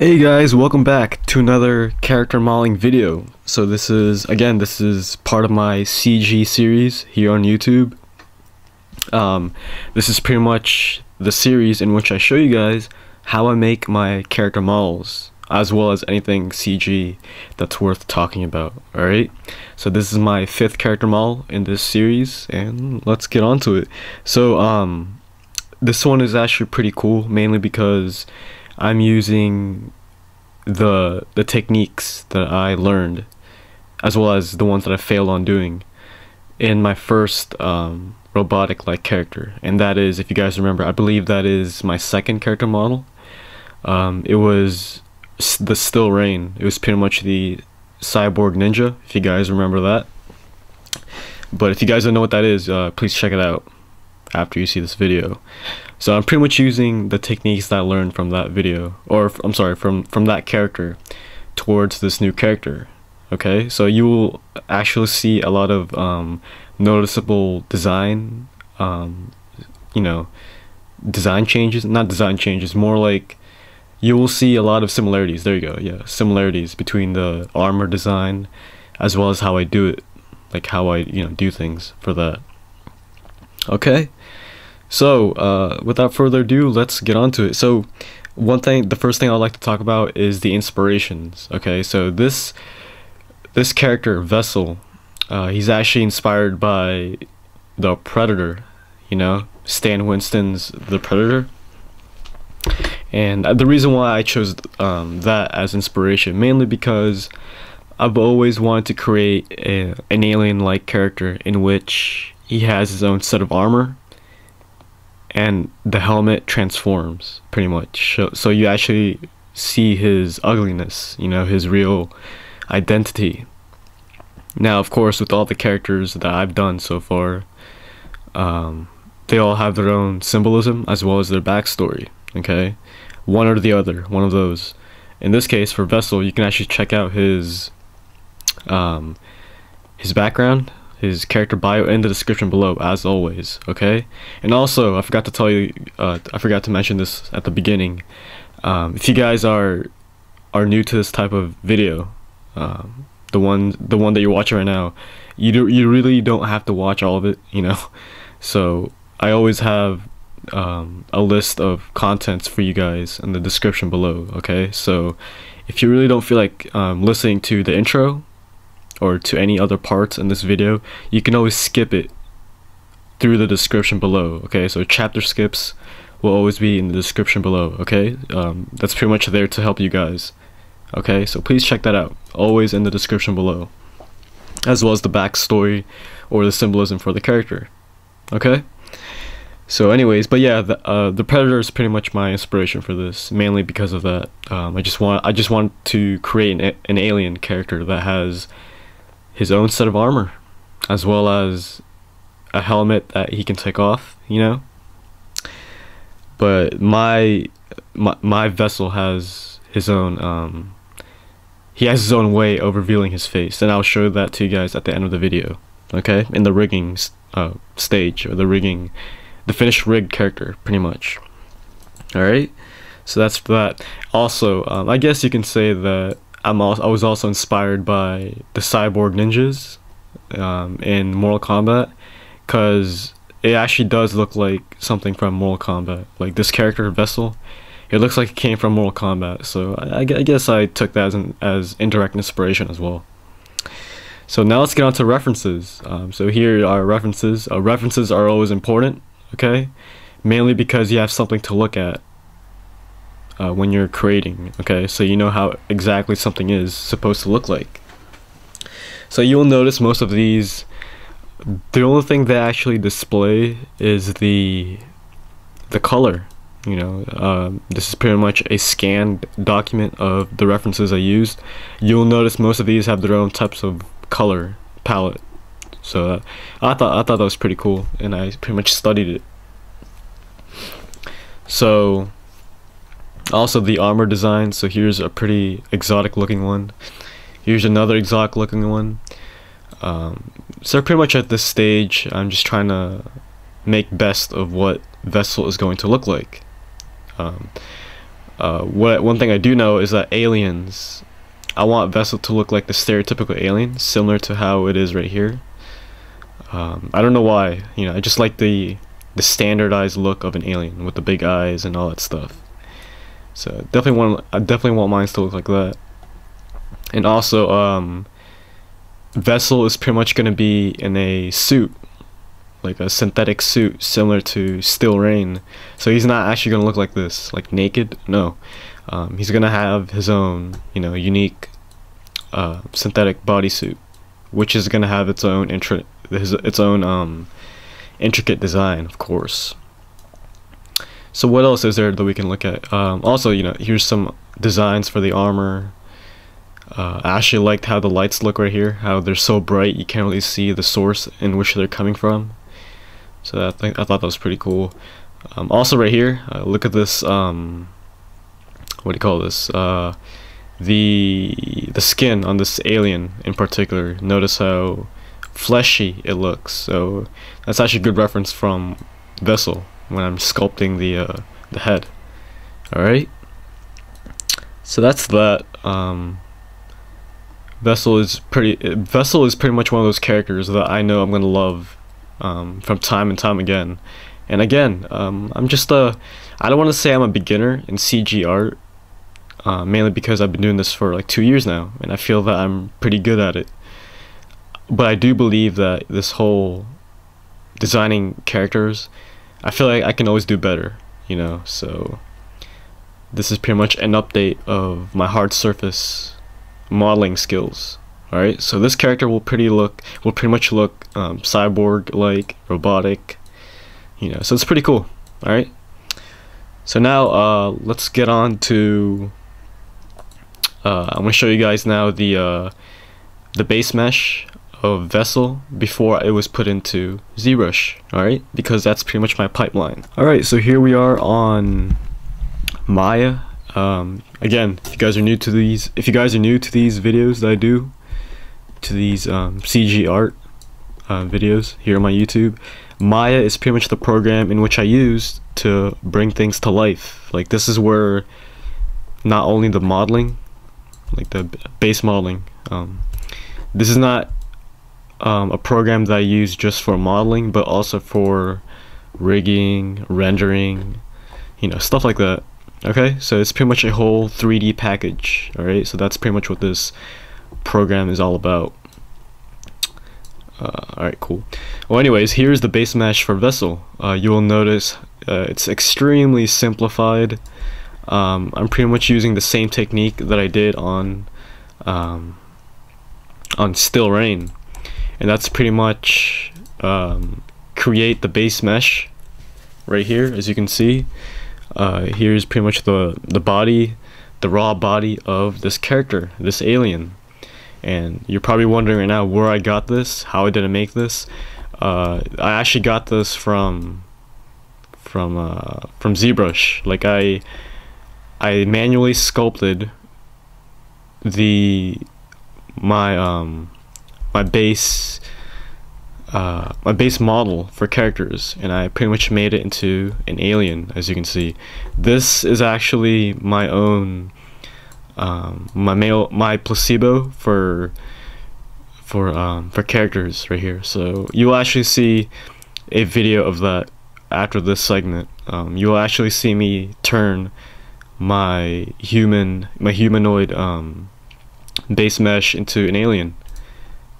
Hey guys, welcome back to another character modeling video. So this is part of my CG series here on YouTube. This is pretty much the series in which I show you guys how I make my character models, as well as anything CG that's worth talking about. Alright, so this is my 5th character model in this series, and let's get on to it. So this one is actually pretty cool, mainly because I'm using the techniques that I learned, as well as the ones that I failed on doing in my first robotic like character, and that is, if you guys remember, I believe that is my 2nd character model. It was the Still Rain. It was pretty much the cyborg ninja, if you guys remember that. But if you guys don't know what that is, please check it out after you see this video. So I'm pretty much using the techniques that I learned from that video, or I'm sorry, from that character towards this new character. Okay, so you will actually see a lot of noticeable design, design changes, not design changes, more like you will see a lot of similarities. There you go, yeah, similarities between the armor design as well as how I do it, like how I do things for that. Okay. So, without further ado, let's get on to it. So, the first thing I'd like to talk about is the inspirations. Okay, so this character, Vessel, he's actually inspired by the Predator, Stan Winston's The Predator. And the reason why I chose that as inspiration, mainly because I've always wanted to create an alien-like character in which he has his own set of armor, and the helmet transforms pretty much, so you actually see his ugliness, his real identity. Now, of course, with all the characters that I've done so far, they all have their own symbolism as well as their backstory. Okay, one or the other, one of those. In this case, for Vessel, you can actually check out his background, his character bio in the description below, as always. Okay, and also I forgot to tell you, I forgot to mention this at the beginning. If you guys are new to this type of video, the one that you're watching right now, you really don't have to watch all of it, So I always have a list of contents for you guys in the description below. Okay, so if you really don't feel like listening to the intro or to any other parts in this video, you can always skip it through the description below. Okay, so chapter skips will always be in the description below. Okay, that's pretty much there to help you guys. Okay, so please check that out, always in the description below, as well as the backstory or the symbolism for the character. Okay, so anyways, but yeah, the Predator is pretty much my inspiration for this, mainly because of that. I just want to create an alien character that has his own set of armor, as well as a helmet that he can take off, But my Vessel has his own he has his own way of revealing his face, and I'll show that to you guys at the end of the video. Okay, in the rigging stage, or the finished rigged character, pretty much. Alright, so that's for that. Also, I guess you can say that I was also inspired by the cyborg ninjas in Mortal Kombat, because it actually does look like something from Mortal Kombat. Like this character, Vessel, it looks like it came from Mortal Kombat, so I guess I took that as indirect inspiration as well. So now let's get on to references. So here are references. References are always important, okay? Mainly because you have something to look at when you're creating, okay? So you know how exactly something is supposed to look like. So you'll notice most of these, the only thing they actually display is the color. This is pretty much a scanned document of the references I used. You'll notice most of these have their own types of color palette. So I thought that was pretty cool, and I pretty much studied it. So also the armor design. So here's a pretty exotic looking one. Here's another exotic looking one. So pretty much at this stage, I'm just trying to make best of what Vessel is going to look like. One thing I do know is that aliens, I want Vessel to look like the stereotypical alien, similar to how it is right here. I don't know why, you know, I just like the standardized look of an alien with the big eyes and all that stuff. So I definitely want mine to look like that. And also, Vessel is pretty much gonna be in a suit, like a synthetic suit similar to Still Rain. So he's not actually gonna look like this, like naked. No, he's gonna have his own, you know, unique synthetic bodysuit, which is gonna have its own intricate design, of course. So what else is there that we can look at? Also, you know, here's some designs for the armor. I actually liked how the lights look right here, how they're so bright you can't really see the source in which they're coming from. So I thought that was pretty cool. Also right here, look at this, what do you call this? The skin on this alien in particular. Notice how fleshy it looks. So that's actually a good reference from Vessel when I'm sculpting the head. Alright, so that's that. Vessel is pretty much one of those characters that I know I'm gonna love from time and time again. And again, I'm just I don't want to say I'm a beginner in CG art, mainly because I've been doing this for like 2 years now, and I feel that I'm pretty good at it. But I do believe that this whole designing characters, I feel like I can always do better, you know. So this is pretty much an update of my hard surface modeling skills. Alright, so this character will pretty much look cyborg like, robotic, you know, so it's pretty cool. Alright, so now let's get on to I'm gonna show you guys now the base mesh of Vessel before it was put into ZBrush. Alright, because that's pretty much my pipeline. Alright, so here we are on Maya. Again, if you guys are new to these videos that I do, to these CG art videos here on my YouTube, Maya is pretty much the program in which I use to bring things to life. Like, this is where not only the modeling, like the base modeling, this is not a program that I use just for modeling, but also for rigging, rendering, you know, stuff like that. Okay, so it's pretty much a whole 3D package. Alright, so that's pretty much what this program is all about. Alright, cool. Well, anyways, here's the base mesh for Vessel. You will notice it's extremely simplified. I'm pretty much using the same technique that I did on Still Rain, and that's pretty much create the base mesh right here, as you can see. Here's pretty much the body, the raw body of this character, this alien. And you're probably wondering right now where I got this, how I did I make this. I actually got this from ZBrush. Like, I manually sculpted my base model for characters, and I pretty much made it into an alien, as you can see. This is actually my own my placebo for characters right here. So you will actually see a video of that after this segment. You will actually see me turn my humanoid base mesh into an alien.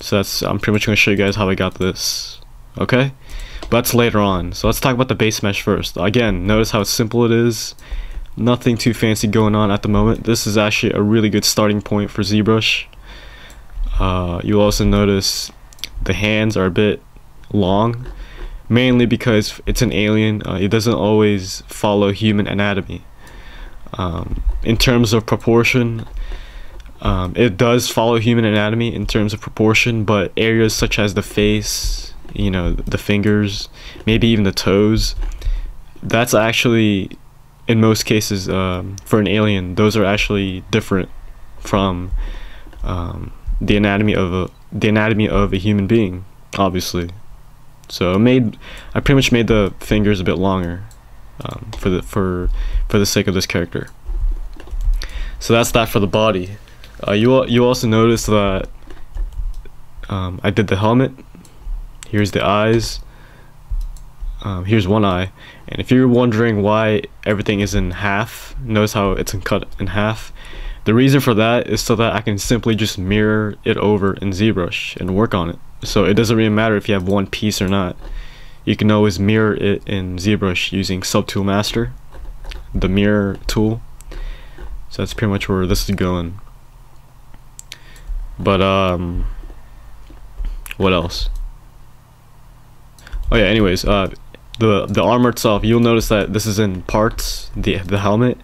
So I'm pretty much going to show you guys how I got this. Okay, but that's later on. So let's talk about the base mesh first. Again, notice how simple it is. Nothing too fancy going on at the moment. This is actually a really good starting point for ZBrush. You'll also notice the hands are a bit long, mainly because it's an alien. It doesn't always follow human anatomy. In terms of proportion, it does follow human anatomy in terms of proportion, but areas such as the face, you know, the fingers, maybe even the toes, that's actually, in most cases, for an alien, those are actually different from the anatomy of a human being, obviously. So I pretty much made the fingers a bit longer for the sake of this character. So that's that for the body. You also notice that I did the helmet. Here's the eyes. Here's one eye. And if you're wondering why everything is in half, notice how it's cut in half. The reason for that is so that I can simply just mirror it over in ZBrush and work on it. So it doesn't really matter if you have one piece or not. You can always mirror it in ZBrush using Subtool Master, the mirror tool. So that's pretty much where this is going. But what else? Oh yeah, anyways, the armor itself, you'll notice that this is in parts, the helmet,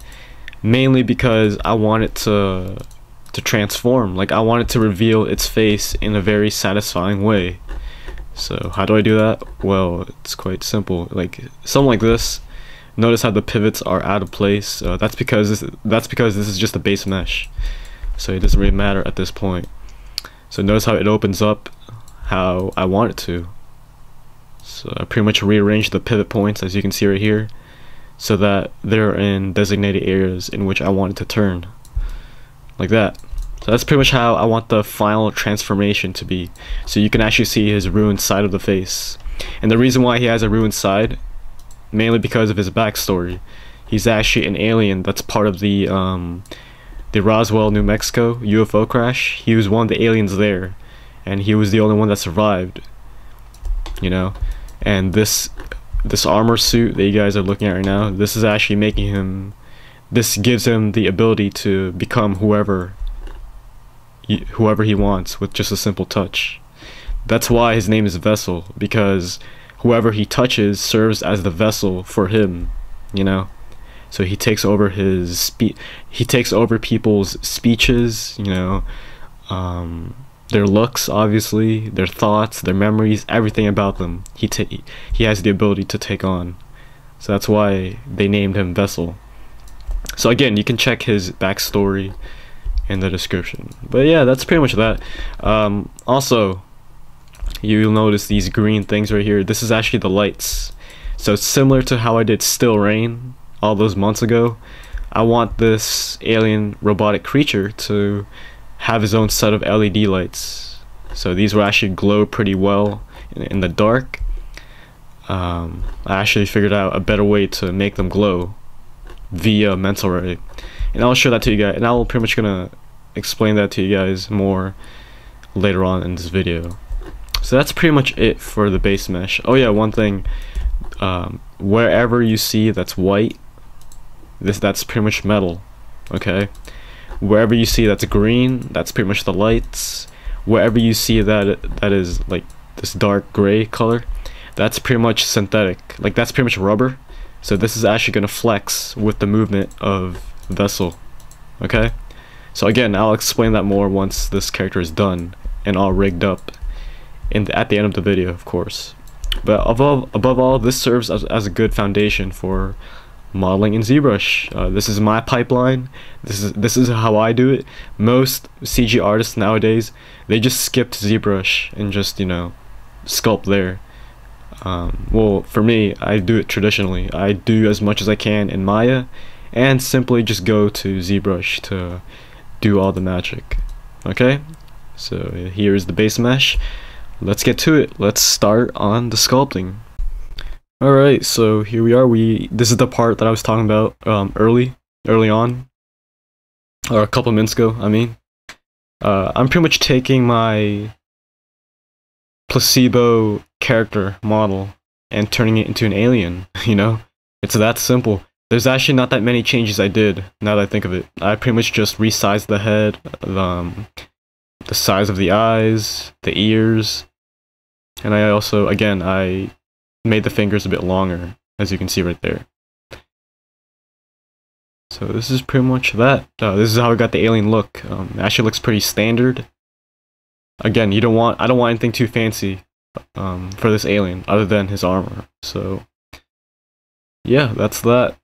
mainly because I want it to transform. Like, I want it to reveal its face in a very satisfying way. So how do I do that? Well, it's quite simple. Like something like this. Notice how the pivots are out of place. That's because this is just a base mesh, so it doesn't really matter at this point. So notice how it opens up how I want it to. So I pretty much rearranged the pivot points, as you can see right here, so that they're in designated areas in which I want it to turn, like that. So that's pretty much how I want the final transformation to be. So you can actually see his ruined side of the face. And the reason why he has a ruined side, mainly because of his backstory. He's actually an alien that's part of the Roswell, New Mexico UFO crash. He was one of the aliens there, and he was the only one that survived, you know. And this armor suit that you guys are looking at right now, this is actually making him, this gives him the ability to become whoever he wants with just a simple touch. That's why his name is Vessel, because whoever he touches serves as the vessel for him, you know. So he takes over he takes over people's speeches, you know, their looks, obviously, their thoughts, their memories, everything about them. He has the ability to take on. So that's why they named him Vessel. So again, you can check his backstory in the description. But yeah, that's pretty much that. Also, you'll notice these green things right here. This is actually the lights. So it's similar to how I did Still Rain all those months ago. I want this alien robotic creature to have his own set of LED lights. So these will actually glow pretty well in the dark. I actually figured out a better way to make them glow via mental ray, and I'll show that to you guys, and I'll pretty much gonna explain that to you guys more later on in this video. So that's pretty much it for the base mesh. Oh yeah, one thing, wherever you see that's white, that's pretty much metal, okay? Wherever you see that's green, that's pretty much the lights. Wherever you see that is like this dark gray color, that's pretty much synthetic. Like, that's pretty much rubber. So this is actually gonna flex with the movement of Vessel, okay? So again, I'll explain that more once this character is done and all rigged up at the end of the video, of course. But above all, this serves as a good foundation for modeling in ZBrush. This is my pipeline. This is how I do it. Most CG artists nowadays, they just skip to ZBrush and just, you know, sculpt there. Well, for me, I do it traditionally. I do as much as I can in Maya and simply just go to ZBrush to do all the magic. Okay, so here's the base mesh. Let's get to it. Let's start on the sculpting. Alright, so here we are. This is the part that I was talking about early on, or a couple minutes ago, I mean. I'm pretty much taking my placebo character model and turning it into an alien, you know? It's that simple. There's actually not that many changes I did, now that I think of it. I pretty much just resized the head, the size of the eyes, the ears, and I also, again, I made the fingers a bit longer, as you can see right there. So this is pretty much that. This is how I got the alien look. It actually looks pretty standard. Again, I don't want anything too fancy for this alien other than his armor. So yeah, that's that.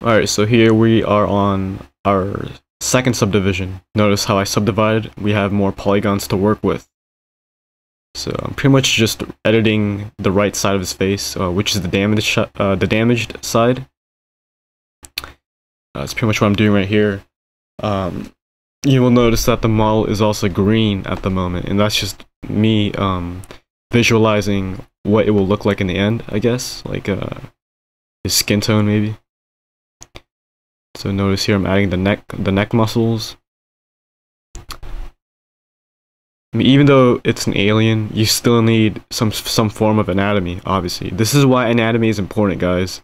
Alright, so here we are on our second subdivision. Notice how I subdivided. We have more polygons to work with. So I'm pretty much just editing the right side of his face, which is the damaged side. That's pretty much what I'm doing right here. You will notice that the model is also green at the moment, and that's just me visualizing what it will look like in the end, I guess, like his skin tone maybe. So notice here I'm adding the neck muscles. I mean, even though it's an alien, you still need some form of anatomy, obviously. This is why anatomy is important, guys.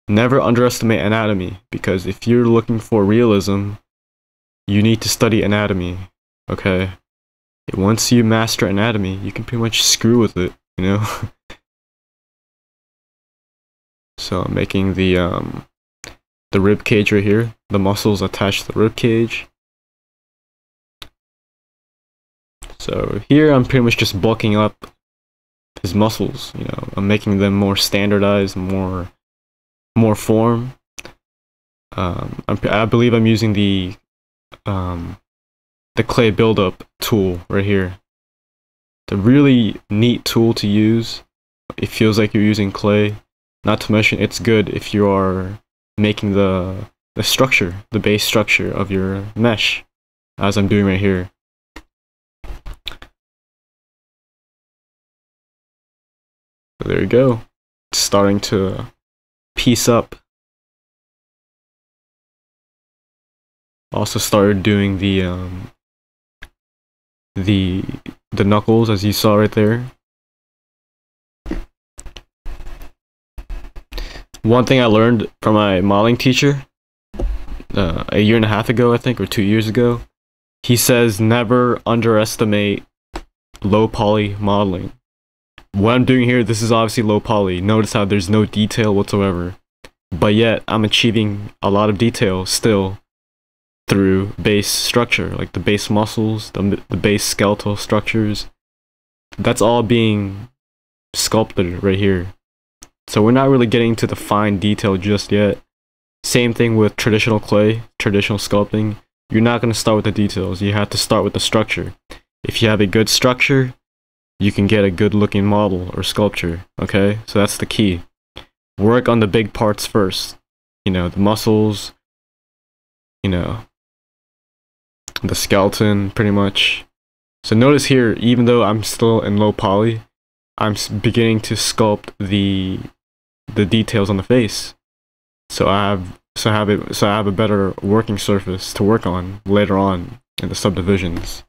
Never underestimate anatomy, because if you're looking for realism, you need to study anatomy, okay? Once you master anatomy, you can pretty much screw with it, you know? So I'm making the rib cage right here, the muscles attached to the rib cage. So here I'm pretty much just bulking up his muscles, you know. I'm making them more standardized, more form. I believe I'm using the clay buildup tool right here. It's a really neat tool to use. It feels like you're using clay. Not to mention, it's good if you are making the structure, the base structure of your mesh, as I'm doing right here. So there you go. It's starting to piece up. Also started doing the knuckles, as you saw right there. One thing I learned from my modeling teacher a year and a half ago, I think, or 2 years ago, he says never underestimate low poly modeling. What I'm doing here, this is obviously low poly. Notice how there's no detail whatsoever, but yet I'm achieving a lot of detail still through base structure, like the base muscles, the base skeletal structures. That's all being sculpted right here. So we're not really getting to the fine detail just yet. Same thing with traditional clay, traditional sculpting. You're not going to start with the details. You have to start with the structure. If you have a good structure, you can get a good looking model or sculpture, okay? So that's the key. Work on the big parts first. You know, the muscles, you know, the skeleton, pretty much. So notice here, even though I'm still in low poly, I'm beginning to sculpt the details on the face. So I have a better working surface to work on later on in the subdivisions.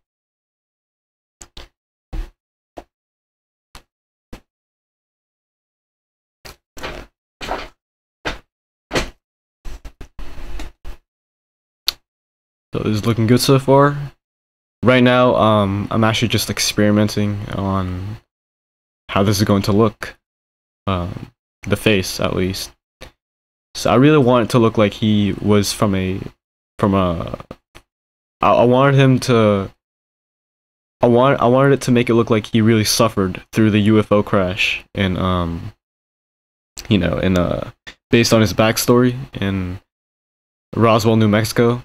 So this is looking good so far. Right now, I'm actually just experimenting on how this is going to look. The face, at least. So I really want it to look like he was I wanted it to make it look like he really suffered through the UFO crash, and you know, based on his backstory in Roswell, New Mexico.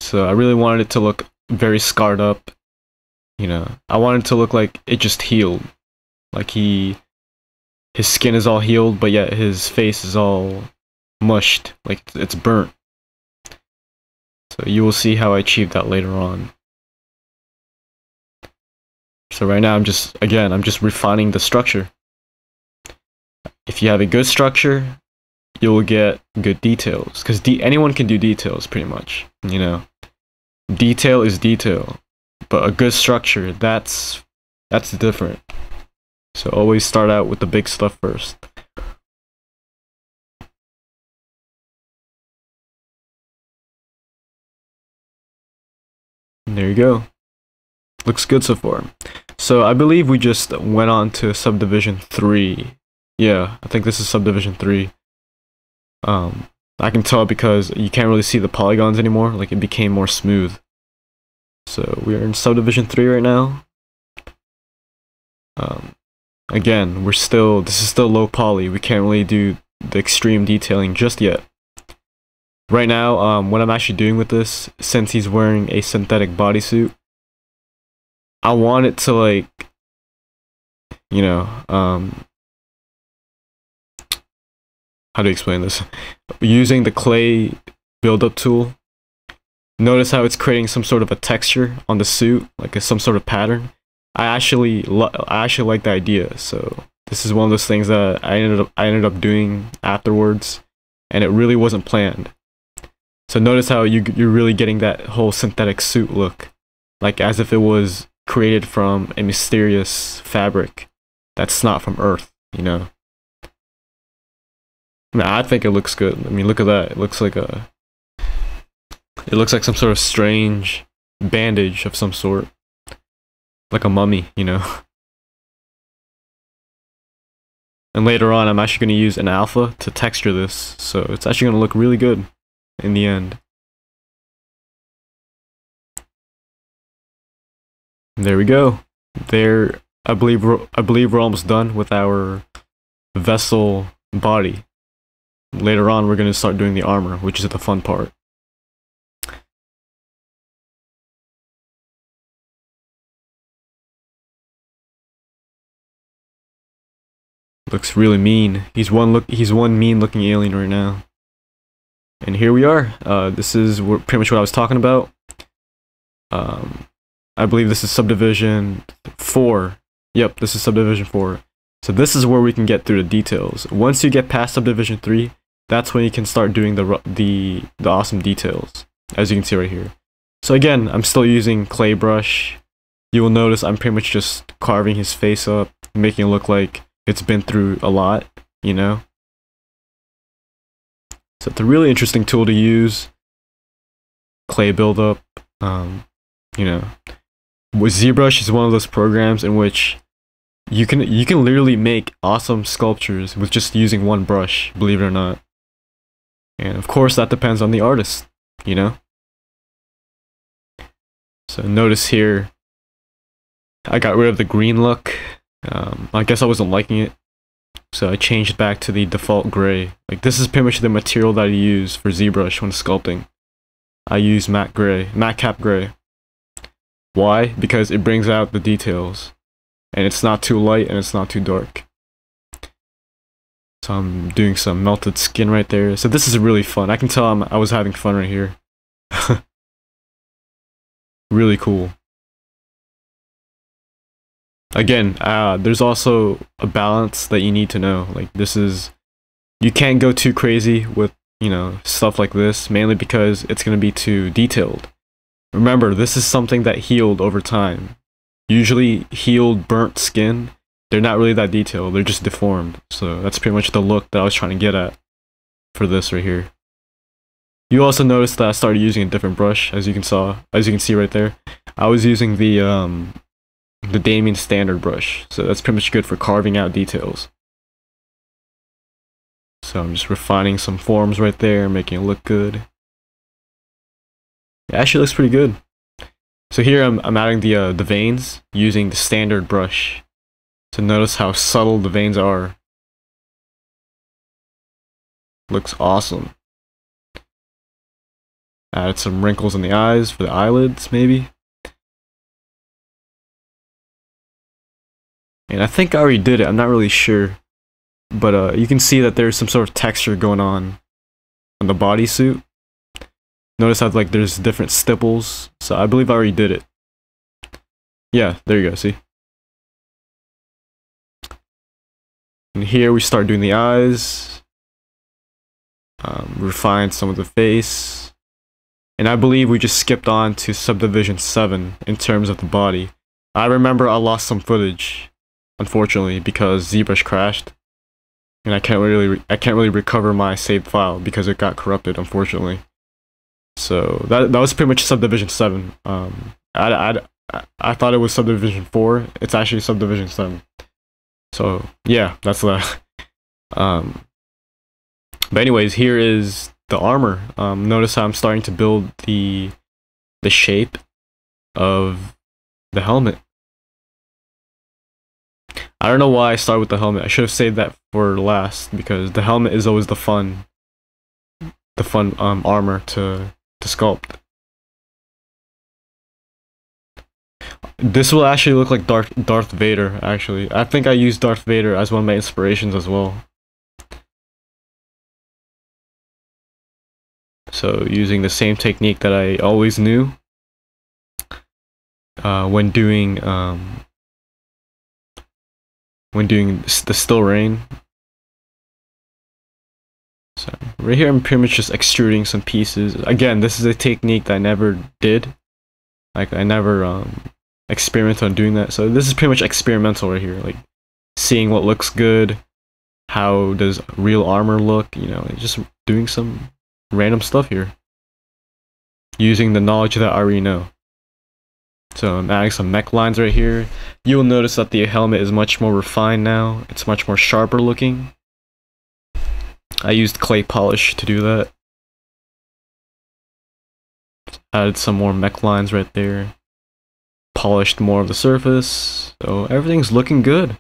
So I really wanted it to look very scarred up. You know, I wanted it to look like it just healed, like his skin is all healed, but yet his face is all mushed, like it's burnt. So you will see how I achieved that later on. So right now I'm just refining the structure. If you have a good structure, you will get good details, because anyone can do details pretty much, you know. Detail is detail, but a good structure, that's different. So always start out with the big stuff first. And there you go. Looks good so far. So I believe we just went on to subdivision 3. Yeah, I think this is subdivision 3. I can tell because you can't really see the polygons anymore, like it became more smooth. So we are in subdivision 3 right now. Again, this is still low poly. We can't really do the extreme detailing just yet. Right now, what I'm actually doing with this, since he's wearing a synthetic bodysuit, I want it to, like, you know, how do you explain this? Using the clay build-up tool, notice how it's creating some sort of a texture on the suit, like some sort of pattern. I actually like the idea, so this is one of those things that I ended up doing afterwards, and it really wasn't planned. So notice how you're really getting that whole synthetic suit look, like as if it was created from a mysterious fabric that's not from Earth, you know. I mean, I think it looks good. I mean, look at that. It looks like some sort of strange bandage of some sort, like a mummy, you know. And later on, I'm actually going to use an alpha to texture this, so it's actually going to look really good in the end. There we go. There, I believe we're almost done with our vessel body. Later on, we're going to start doing the armor, which is the fun part. Looks really mean. He's one mean-looking alien right now. And here we are. This is pretty much what I was talking about. I believe this is Subdivision 4. Yep, this is Subdivision 4. So this is where we can get through the details. Once you get past Subdivision 3, that's when you can start doing the awesome details, as you can see right here. So again, I'm still using clay brush. You will notice I'm pretty much just carving his face up, making it look like it's been through a lot, you know? So it's a really interesting tool to use. Clay buildup, you know. With ZBrush is one of those programs in which you can literally make awesome sculptures with just using one brush, believe it or not. And of course that depends on the artist, you know? So notice here, I got rid of the green look. I guess I wasn't liking it, so I changed back to the default gray. Like, this is pretty much the material that I use for ZBrush when sculpting. I use matte cap gray. Why? Because it brings out the details, and it's not too light and it's not too dark. So I'm doing some melted skin right there. So this is really fun. I can tell I was having fun right here. Really cool. Again, there's also a balance that you need to know. Like, you can't go too crazy with, you know, stuff like this, mainly because it's going to be too detailed. Remember, this is something that healed over time. Usually healed, burnt skin, they're not really that detailed, they're just deformed. So that's pretty much the look that I was trying to get at for this right here. You also notice that I started using a different brush, as you can see right there. I was using the Damien standard brush, so that's pretty much good for carving out details. So I'm just refining some forms right there, making it look good. It actually looks pretty good. So here I'm adding the veins using the standard brush. So notice how subtle the veins are. Looks awesome. Added some wrinkles in the eyes for the eyelids, maybe. And I think I already did it, I'm not really sure. But you can see that there's some sort of texture going on the bodysuit. Notice how like there's different stipples. So I believe I already did it. Yeah, there you go, see? And here we start doing the eyes. Refine some of the face. And I believe we just skipped on to Subdivision 7 in terms of the body. I remember I lost some footage, unfortunately, because ZBrush crashed. And I can't really recover my saved file because it got corrupted, unfortunately. So that was pretty much Subdivision 7. I thought it was Subdivision 4. It's actually Subdivision 7. So yeah, that's that. But anyways, here is the armor. Notice how I'm starting to build the shape of the helmet. I don't know why I started with the helmet. I should have saved that for last because the helmet is always the fun armor to sculpt. This will actually look like Darth Vader, actually. I think I used Darth Vader as one of my inspirations as well. So using the same technique that I always knew when doing the still rain. So right here I'm pretty much just extruding some pieces. Again, this is a technique that I never did. Like I never experimented on doing that. So this is pretty much experimental right here. Like seeing what looks good, how does real armor look, you know, just doing some random stuff here. Using the knowledge that I already know. So I'm adding some mech lines right here. You'll notice that the helmet is much more refined now. It's much more sharper looking. I used clay polish to do that. Added some more mech lines right there. Polished more of the surface. So everything's looking good.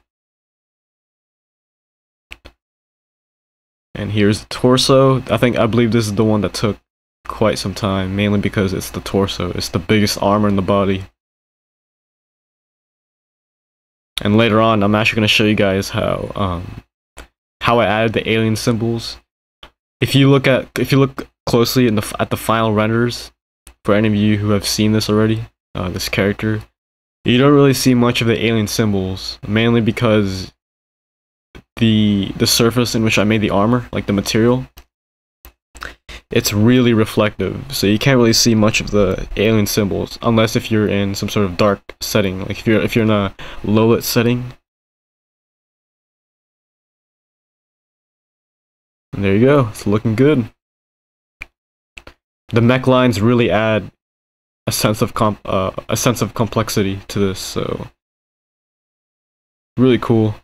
And here's the torso. I believe this is the one that took quite some time, mainly because it's the torso. It's the biggest armor in the body. And later on, I'm actually going to show you guys how I added the alien symbols. If you look closely at the final renders, for any of you who have seen this already, this character, you don't really see much of the alien symbols, mainly because the surface in which I made the armor, like the material, it's really reflective, so you can't really see much of the alien symbols unless if you're in some sort of dark setting, like if you're in a low lit setting. And there you go, it's looking good. The mech lines really add a sense of complexity to this, so really cool.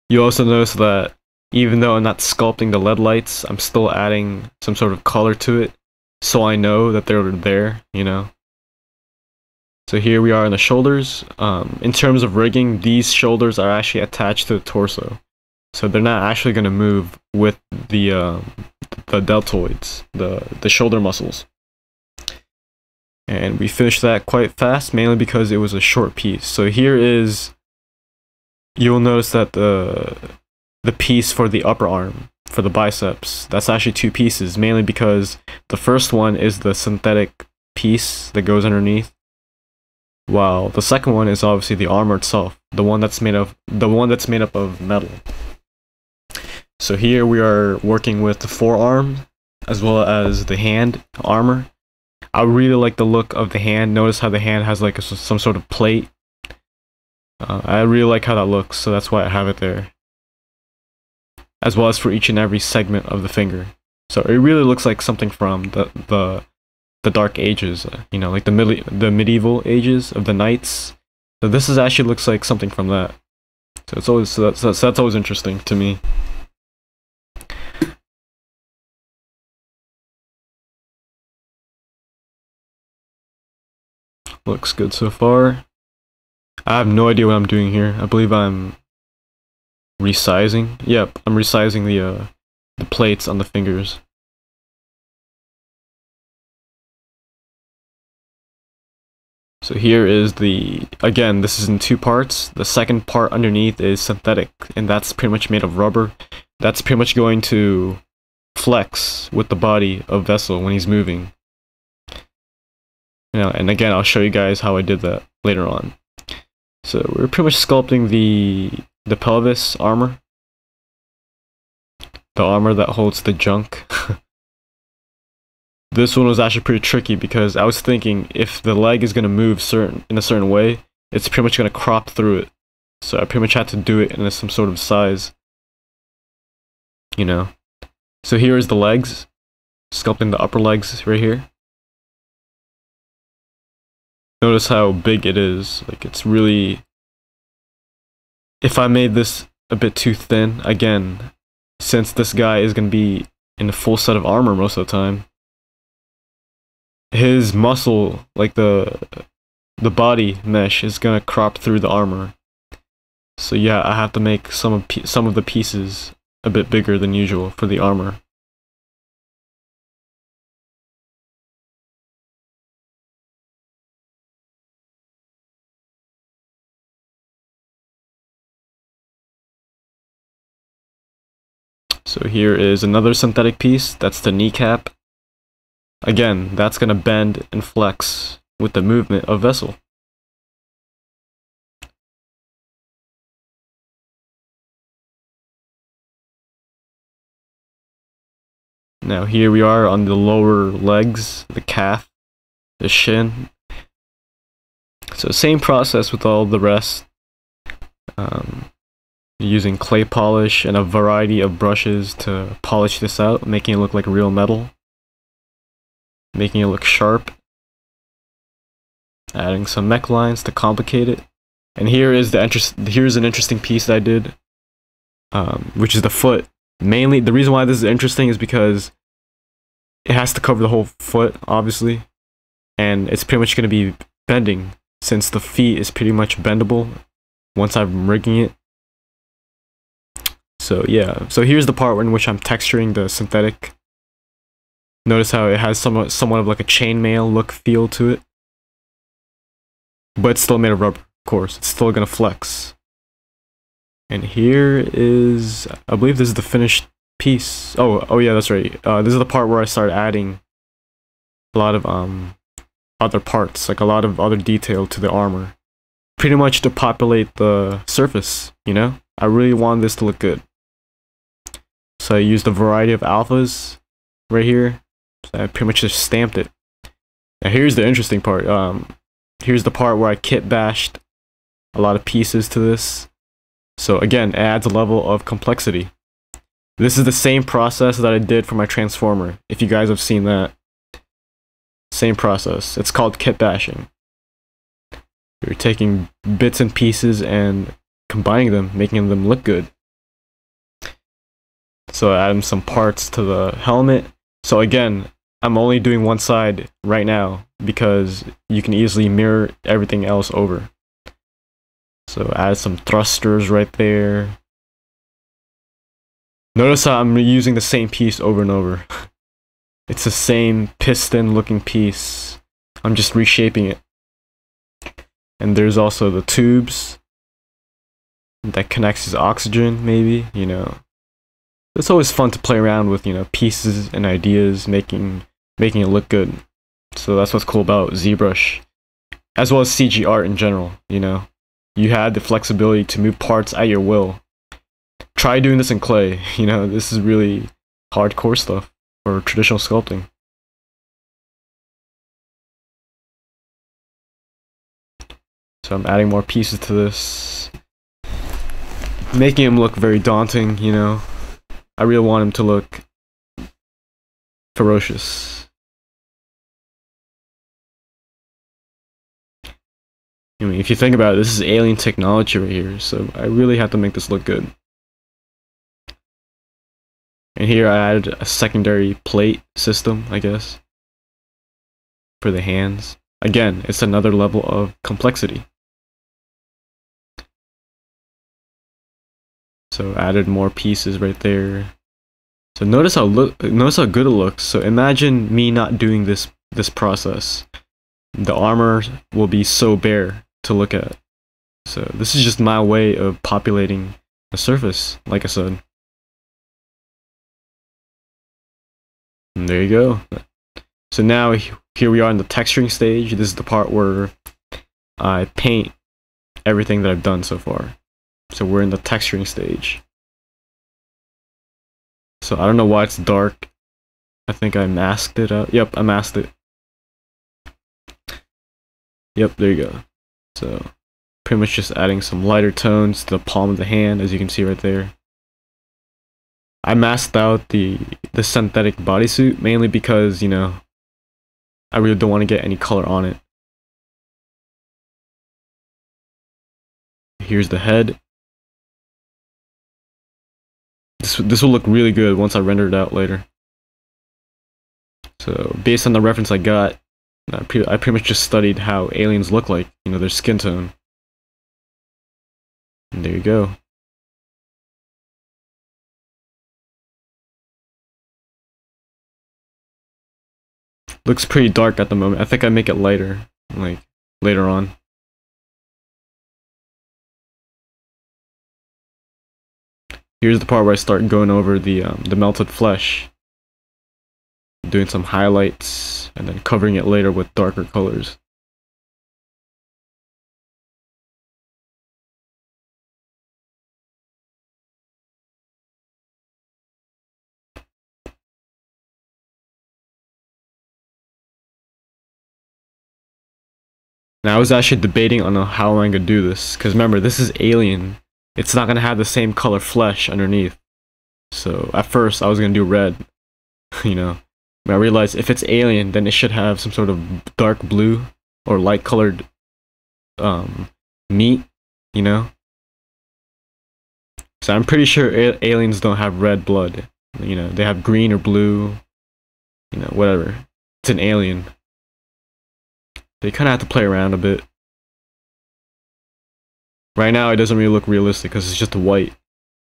You also notice that even though I'm not sculpting the LED lights, I'm still adding some sort of color to it, so I know that they're there, you know. So here we are on the shoulders. In terms of rigging, these shoulders are actually attached to the torso, so they're not actually going to move with the deltoids, the shoulder muscles. And we finished that quite fast, mainly because it was a short piece. So here is, you'll notice that the piece for the upper arm, for the biceps, that's actually two pieces, mainly because the first one is the synthetic piece that goes underneath, while the second one is obviously the armor itself, the one that's made up of metal. So here we are working with the forearm as well as the hand armor. I really like the look of the hand. Notice how the hand has like some sort of plate. I really like how that looks, so that's why I have it there. As well as for each and every segment of the finger. So it really looks like something from the Dark Ages, you know, like the medieval ages of the knights. So this actually looks like something from that. So it's always that's always interesting to me. Looks good so far. I have no idea what I'm doing here. I believe I'm resizing. Yep, I'm resizing the plates on the fingers. So here is again, this is in two parts. The second part underneath is synthetic, and that's pretty much made of rubber. That's pretty much going to flex with the body of Vessel when he's moving. You know, and again, I'll show you guys how I did that later on. So we're pretty much sculpting the pelvis armor. The armor that holds the junk. This one was actually pretty tricky because I was thinking if the leg is going to move in a certain way, it's pretty much going to crop through it. So I pretty much had to do it in some sort of size. You know. So here is the legs. Sculpting the upper legs right here. Notice how big it is. Like, it's really... If I made this a bit too thin, again, since this guy is going to be in a full set of armor most of the time, his muscle, like the body mesh, is going to crop through the armor. So yeah, I have to make some of the pieces a bit bigger than usual for the armor. So here is another synthetic piece. That's the kneecap. Again, that's gonna bend and flex with the movement of vessel. Now here we are on the lower legs, the calf, the shin. So same process with all the rest. Using clay polish and a variety of brushes to polish this out, making it look like real metal. Making it look sharp. Adding some mech lines to complicate it. And here's an interesting piece that I did, which is the foot. Mainly, the reason why this is interesting is because it has to cover the whole foot, obviously, and it's pretty much going to be bending, since the feet is pretty much bendable once I'm rigging it. So yeah, so here's the part in which I'm texturing the synthetic. Notice how it has somewhat of like a chainmail look feel to it, but it's still made of rubber, of course. It's still gonna flex. And here is, I believe this is the finished piece. Oh yeah, that's right. This is the part where I started adding a lot of other parts, like a lot of other detail to the armor, pretty much to populate the surface. You know, I really want this to look good. So I used a variety of alphas right here. So I pretty much just stamped it. Now here's the interesting part. Here's the part where I kit bashed a lot of pieces to this. So again, it adds a level of complexity. This is the same process that I did for my transformer, if you guys have seen that. Same process. It's called kit bashing. You're taking bits and pieces and combining them, making them look good. So I added some parts to the helmet. So again, I'm only doing one side right now because you can easily mirror everything else over. So add some thrusters right there. Notice how I'm using the same piece over and over. It's the same piston looking piece. I'm just reshaping it. And there's also the tubes that connects his oxygen, maybe, you know. It's always fun to play around with, you know, pieces and ideas, making it look good. So that's what's cool about ZBrush, as well as CG art in general, you know. You had the flexibility to move parts at your will. Try doing this in clay, you know, this is really hardcore stuff for traditional sculpting. So I'm adding more pieces to this, making him look very daunting, you know. I really want him to look ferocious. I mean, if you think about it, this is alien technology right here, so I really have to make this look good. And here I added a secondary plate system, I guess, for the hands. Again, it's another level of complexity. So added more pieces right there. So notice how good it looks. So imagine me not doing this process. The armor will be so bare to look at. So this is just my way of populating the surface, like I said. And there you go. So now here we are in the texturing stage. This is the part where I paint everything that I've done so far. So we're in the texturing stage. So I don't know why it's dark. I think I masked it out. Yep, I masked it. Yep, there you go. So pretty much just adding some lighter tones to the palm of the hand, as you can see right there. I masked out the synthetic bodysuit mainly because, you know, I really don't want to get any color on it. Here's the head. This will look really good once I render it out later. So based on the reference I got, I pretty much just studied how aliens look like, you know, their skin tone. And there you go. Looks pretty dark at the moment. I think I make it lighter, like, later on. here's the part where I start going over the melted flesh, doing some highlights, and then covering it later with darker colors. Now I was actually debating on how I'm gonna do this, because remember, this is alien. It's not gonna have the same color flesh underneath. So at first I was gonna do red, you know. But I realized if it's alien, then it should have some sort of dark blue or light colored meat, you know. So I'm pretty sure aliens don't have red blood. You know, they have green or blue, you know, whatever. It's an alien. They kind of have to play around a bit. Right now, it doesn't really look realistic because it's just white.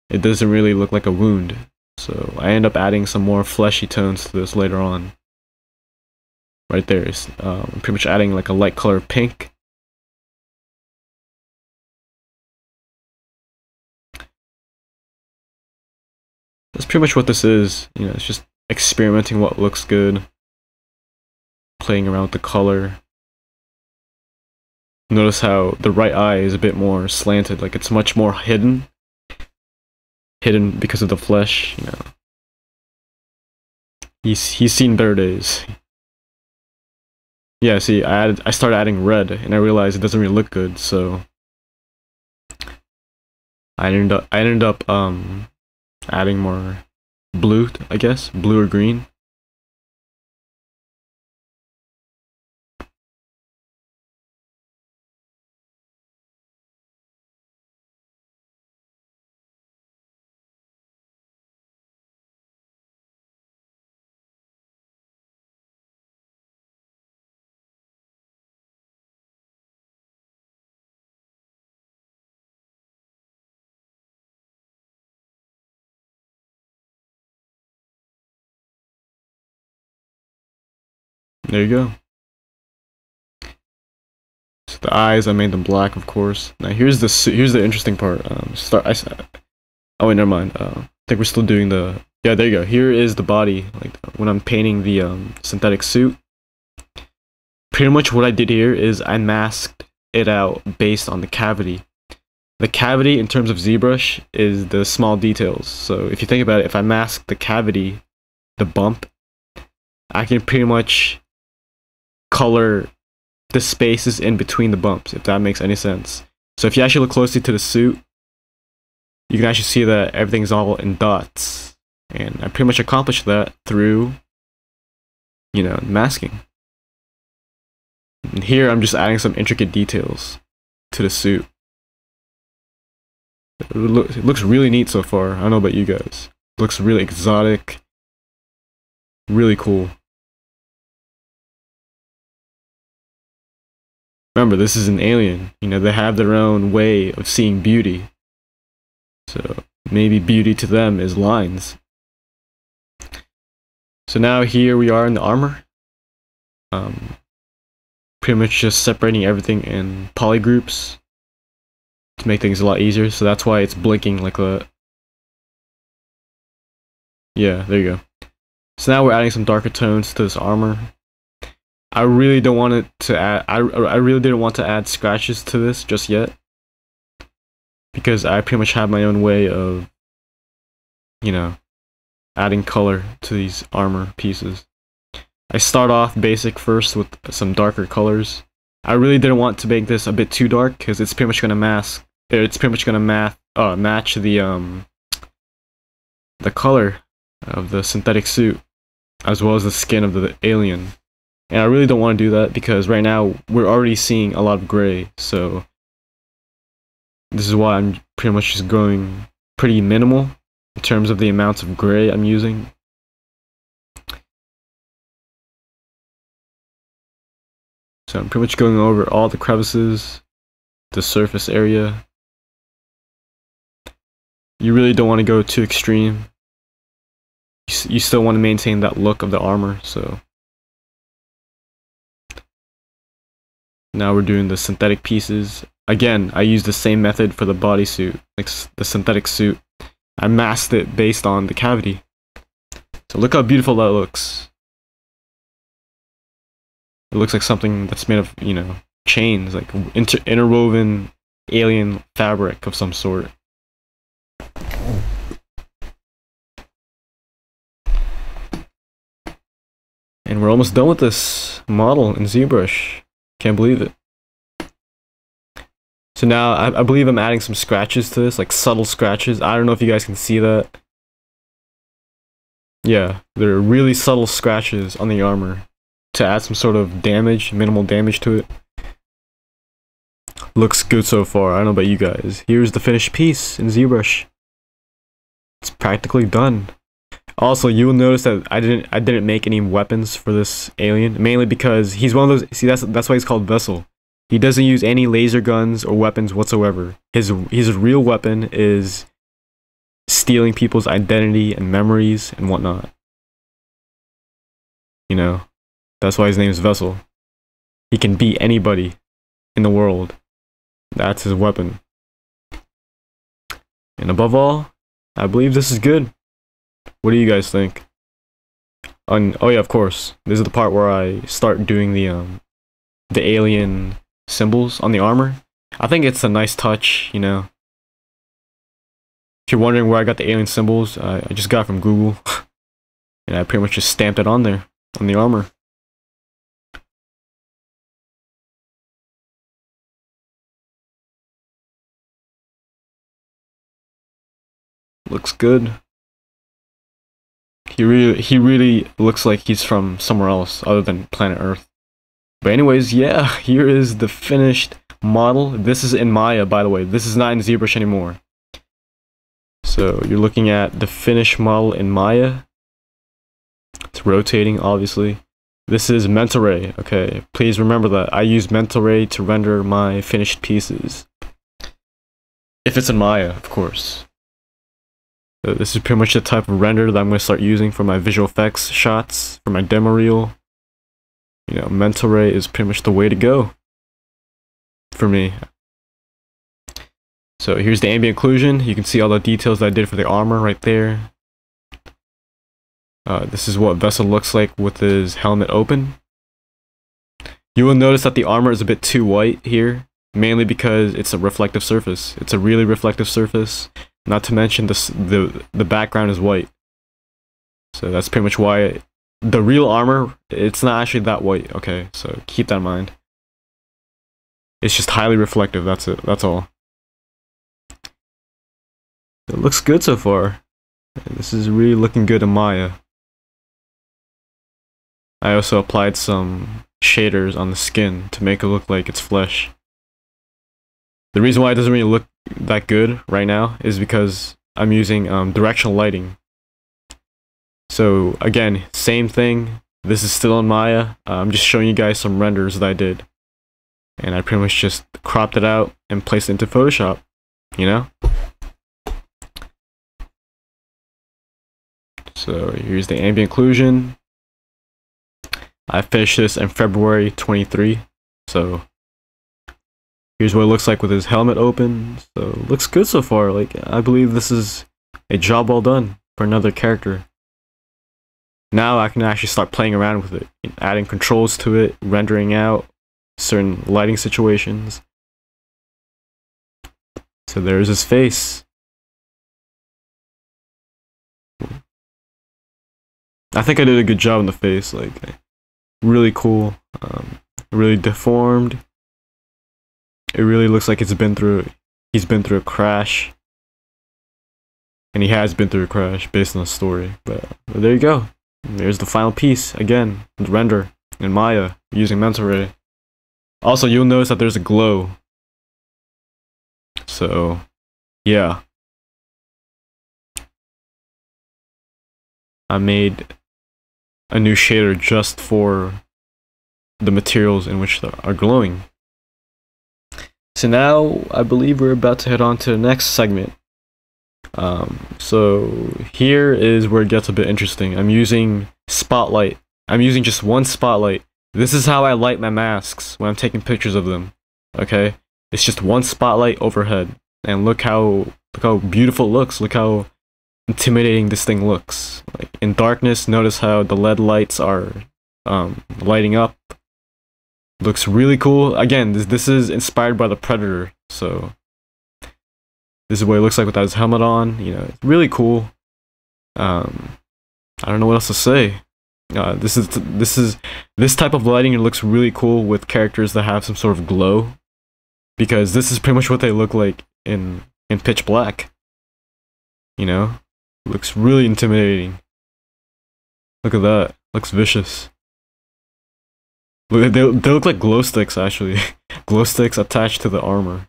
It doesn't really look like a wound. So I end up adding some more fleshy tones to this later on. Right there is pretty much adding like a light color pink. That's pretty much what this is. You know, it's just experimenting what looks good, playing around with the color. Notice how the right eye is a bit more slanted, like it's much more hidden because of the flesh, you know. He's seen better days. Yeah, see, I started adding red and I realized it doesn't really look good, so I ended up adding more blue, I guess, blue or green. There you go. So the eyes, I made them black, of course. Now here's the interesting part. Oh wait, never mind. I think we're still doing the. Yeah, there you go. Here is the body. Like when I'm painting the synthetic suit. Pretty much what I did here is I masked it out based on the cavity. The cavity, in terms of ZBrush, is the small details. So if you think about it, if I mask the cavity, the bump, I can pretty much color the spaces in between the bumps, if that makes any sense. So if you actually look closely to the suit, you can actually see that everything's all in dots. And I pretty much accomplished that through, you know, masking. And here I'm just adding some intricate details to the suit. It looks really neat so far. I don't know about you guys. It looks really exotic. Really cool. Remember, this is an alien. You know, they have their own way of seeing beauty. So maybe beauty to them is lines. So now here we are in the armor. Pretty much just separating everything in polygroups to make things a lot easier. So that's why it's blinking like that. Yeah, there you go. So now we're adding some darker tones to this armor. I really don't want it to add. I really didn't want to add scratches to this just yet, because I pretty much have my own way of, you know, adding color to these armor pieces. I start off basic first with some darker colors. I really didn't want to make this a bit too dark because it's pretty much gonna mask. It's pretty much gonna match the color of the synthetic suit as well as the skin of the alien. And I really don't want to do that because right now we're already seeing a lot of gray, so this is why I'm pretty much just going pretty minimal in terms of the amounts of gray I'm using. So I'm pretty much going over all the crevices, the surface area. You really don't want to go too extreme. You still want to maintain that look of the armor, so. Now we're doing the synthetic pieces. Again, I use the same method for the bodysuit, like the synthetic suit. I masked it based on the cavity. So look how beautiful that looks. It looks like something that's made of, you know, chains, like interwoven alien fabric of some sort. And we're almost done with this model in ZBrush. Can't believe it. So now I believe I'm adding some scratches to this, like subtle scratches. I don't know if you guys can see that. Yeah, there are really subtle scratches on the armor to add some sort of damage, minimal damage to it. Looks good so far. I don't know about you guys. Here's the finished piece in ZBrush. It's practically done. Also, you will notice that I didn't make any weapons for this alien, mainly because he's one of those. See, that's why he's called Vessel. He doesn't use any laser guns or weapons whatsoever. His real weapon is stealing people's identity and memories and whatnot. You know, that's why his name is Vessel. He can beat anybody in the world. That's his weapon. And above all, I believe this is good. What do you guys think? Oh yeah, of course. This is the part where I start doing the alien symbols on the armor. I think it's a nice touch, you know. If you're wondering where I got the alien symbols, I just got it from Google. And I pretty much just stamped it on there, on the armor. Looks good. He really looks like he's from somewhere else other than planet Earth. But anyways, yeah, here is the finished model. This is in Maya, by the way. This is not in ZBrush anymore. So you're looking at the finished model in Maya. It's rotating, obviously. This is Mental Ray. Okay, please remember that I use Mental Ray to render my finished pieces. If it's in Maya, of course. So this is pretty much the type of render that I'm going to start using for my visual effects shots, for my demo reel. You know, Mental Ray is pretty much the way to go for me. So here's the ambient occlusion. You can see all the details that I did for the armor right there. This is what Vessel looks like with his helmet open. You will notice that the armor is a bit too white here, mainly because it's a reflective surface. It's a really reflective surface. Not to mention the background is white. So that's pretty much why the real armor, it's not actually that white, okay? So keep that in mind. It's just highly reflective, that's it, that's all. It looks good so far. This is really looking good in Maya. I also applied some shaders on the skin to make it look like it's flesh. The reason why it doesn't really look that good right now is because I'm using directional lighting. So again, same thing. This is still in Maya. I'm just showing you guys some renders that I did. And I pretty much just cropped it out and placed it into Photoshop, you know? So here's the ambient occlusion. I finished this in February 23. So here's what it looks like with his helmet open. So it looks good so far. Like, I believe this is a job well done for another character. Now I can actually start playing around with it, adding controls to it, rendering out certain lighting situations. So there's his face. I think I did a good job in the face, like really cool, really deformed. It really looks like he's been through a crash. And he has been through a crash based on the story. But there you go. There's the final piece, again, the render in Maya using Mental Ray. Also, you'll notice that there's a glow. So, yeah. I made a new shader just for the materials in which they are glowing. So now, I believe we're about to head on to the next segment. So here is where it gets a bit interesting. I'm using spotlight. I'm using just one spotlight. This is how I light my masks when I'm taking pictures of them. Okay? It's just one spotlight overhead. And look how beautiful it looks. Look how intimidating this thing looks. Like in darkness, notice how the LED lights are lighting up. Looks really cool. Again, this is inspired by the Predator, so this is what it looks like without his helmet on. You know, it's really cool. I don't know what else to say. This type of lighting looks really cool with characters that have some sort of glow, because this is pretty much what they look like in pitch black. You know, looks really intimidating. Look at that. Looks vicious. Look, they look like glow sticks actually. Glow sticks attached to the armor.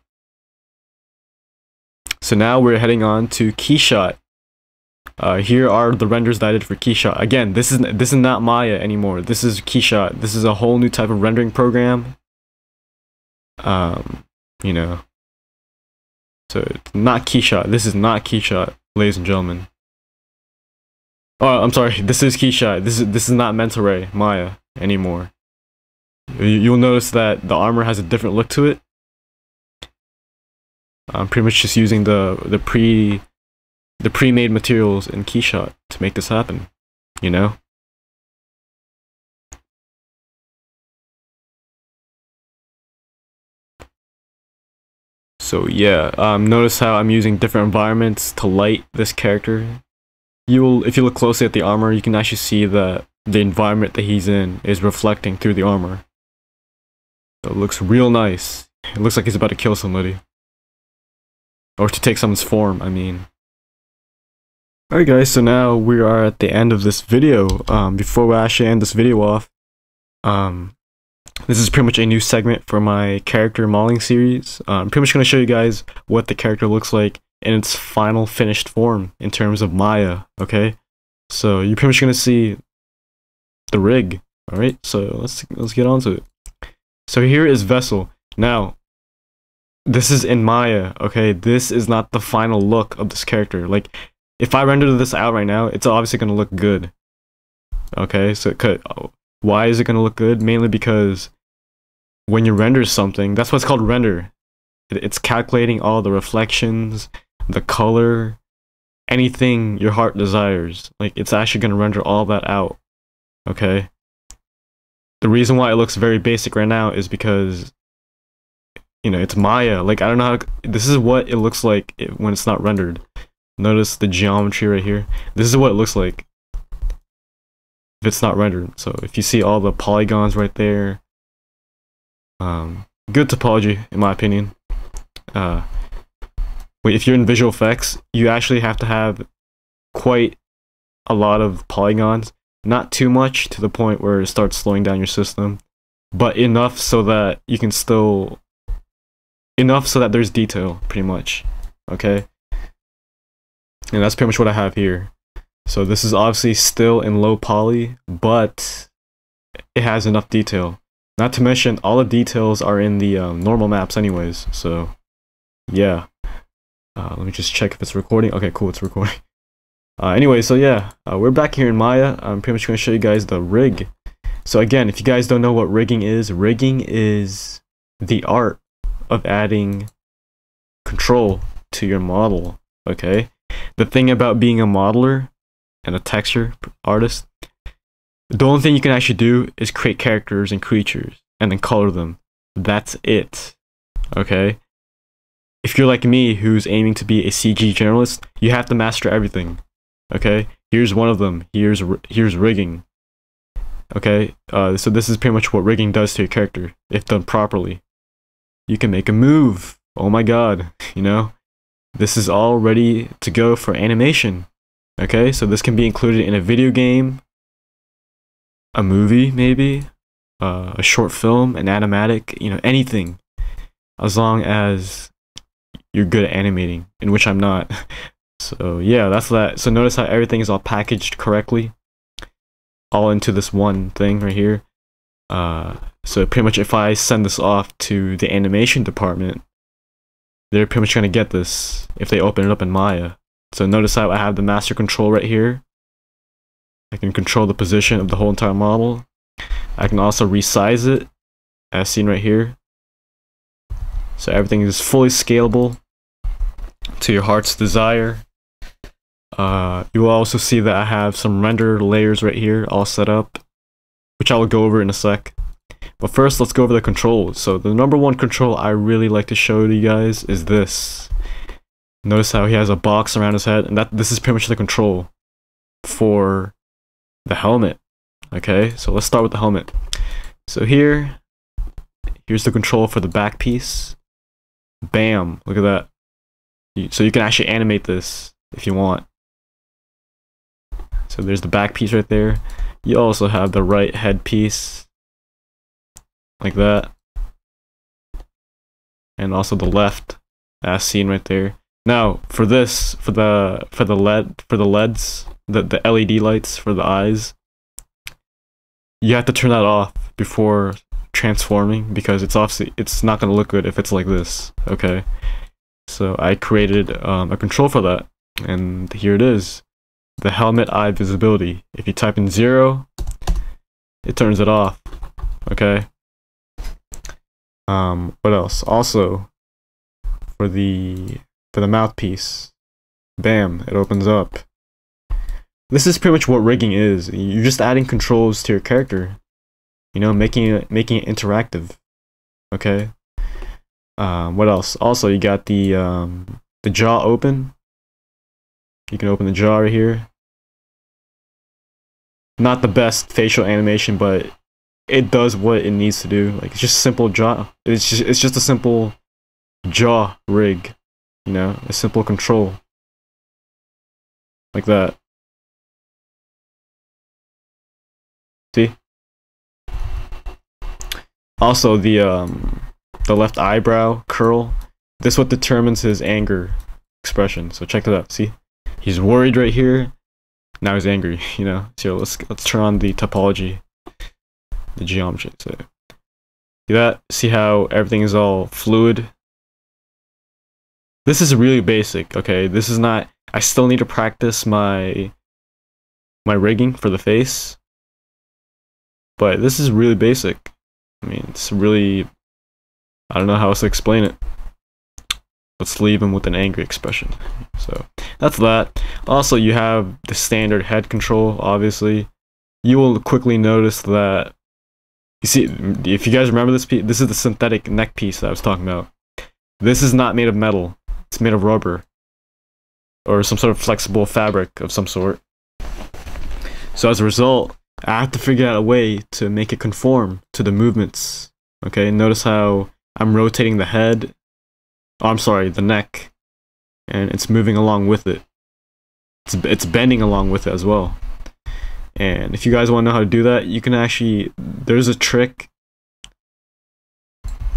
So now we're heading on to KeyShot. Here are the renders that I did for KeyShot. Again, this is not Maya anymore. This is KeyShot. This is a whole new type of rendering program. You know. So it's not KeyShot. This is not KeyShot, ladies and gentlemen. Oh, I'm sorry. This is KeyShot. This is not Mental Ray Maya anymore. You'll notice that the armor has a different look to it. I'm pretty much just using the pre-made materials in KeyShot to make this happen, you know? So yeah, notice how I'm using different environments to light this character. If you look closely at the armor, you can actually see that the environment that he's in is reflecting through the armor. So it looks real nice. It looks like he's about to kill somebody. Or to take someone's form, I mean. Alright guys, so now we are at the end of this video. Before we actually end this video off, this is pretty much a new segment for my character modeling series. I'm pretty much going to show you guys what the character looks like in its final finished form in terms of Maya, okay? So you're pretty much going to see the rig, alright? So let's get on to it. So here is Vessel. Now, this is in Maya, okay? This is not the final look of this character. Like, if I render this out right now, it's obviously going to look good. Okay, so why is it going to look good? Mainly because when you render something, that's what's called render. It's calculating all the reflections, the color, anything your heart desires. Like, it's actually going to render all that out. Okay? The reason why it looks very basic right now is because, you know, it's Maya. Like, I don't know how this is what it looks like when it's not rendered. Notice the geometry right here. This is what it looks like if it's not rendered. So if you see all the polygons right there, good topology in my opinion. If you're in visual effects, you actually have to have quite a lot of polygons. Not too much to the point where it starts slowing down your system, but enough so that you can still, enough so that there's detail, pretty much. Okay? And that's pretty much what I have here. So this is obviously still in low poly, but it has enough detail. Not to mention, all the details are in the normal maps anyways, so yeah. Let me just check if it's recording. Okay, cool, it's recording. Anyway, so yeah, we're back here in Maya. I'm pretty much going to show you guys the rig. So again, if you guys don't know what rigging is the art of adding control to your model, okay? The thing about being a modeler and a texture artist, the only thing you can actually do is create characters and creatures and then color them. That's it, okay? If you're like me, who's aiming to be a CG generalist, you have to master everything. Okay, here's one of them. Here's rigging. Okay, so this is pretty much what rigging does to your character if done properly. You can make a move. Oh my god, you know, this is all ready to go for animation. Okay, so this can be included in a video game, a movie maybe, a short film, an animatic, you know, anything, as long as you're good at animating, in which I'm not. So yeah, that's that. So notice how everything is all packaged correctly, all into this one thing right here. So pretty much if I send this off to the animation department, they're pretty much going to get this if they open it up in Maya. So notice how I have the master control right here. I can control the position of the whole entire model. I can also resize it, as seen right here. So everything is fully scalable to your heart's desire. You will also see that I have some render layers right here all set up, which I will go over in a sec. But first, let's go over the controls. So the number one control I really like to show you guys is this. Notice how he has a box around his head, and this is pretty much the control for the helmet. Okay, so let's start with the helmet. So here's the control for the back piece. Bam, look at that. So you can actually animate this if you want. So there's the back piece right there. You also have the right head piece, like that. And also the left, as seen right there. Now, for this, for the LEDs, the LED lights for the eyes, you have to turn that off before transforming, because it's not gonna look good if it's like this. Okay, so I created a control for that, and here it is, the helmet eye visibility. If you type in 0, it turns it off. Okay. What else? Also, for the mouthpiece, bam, it opens up. This is pretty much what rigging is. You're just adding controls to your character, you know, making it interactive. Okay. What else? Also, you got the jaw open. You can open the jaw right here. Not the best facial animation, but it does what it needs to do. Like, it's just simple jaw. It's just a simple jaw rig. You know, a simple control. Like that. See? Also, the left eyebrow curl. This is what determines his anger expression. So check that out. See? He's worried right here. Now he's angry, you know. So let's turn on the topology, the geometry. So see that? See how everything is all fluid? This is really basic, okay? This is not, I still need to practice my rigging for the face. But this is really basic. I mean, it's really, I don't know how else to explain it. Let's leave him with an angry expression. So that's that. Also, you have the standard head control, obviously. You will quickly notice that, you see, if you guys remember this piece, this is the synthetic neck piece that I was talking about. This is not made of metal. It's made of rubber. Or some sort of flexible fabric of some sort. So as a result, I have to figure out a way to make it conform to the movements. Okay, notice how I'm rotating the head. Oh, I'm sorry, the neck. And it's moving along with it. It's bending along with it as well. And if you guys want to know how to do that, you can actually, there's a trick.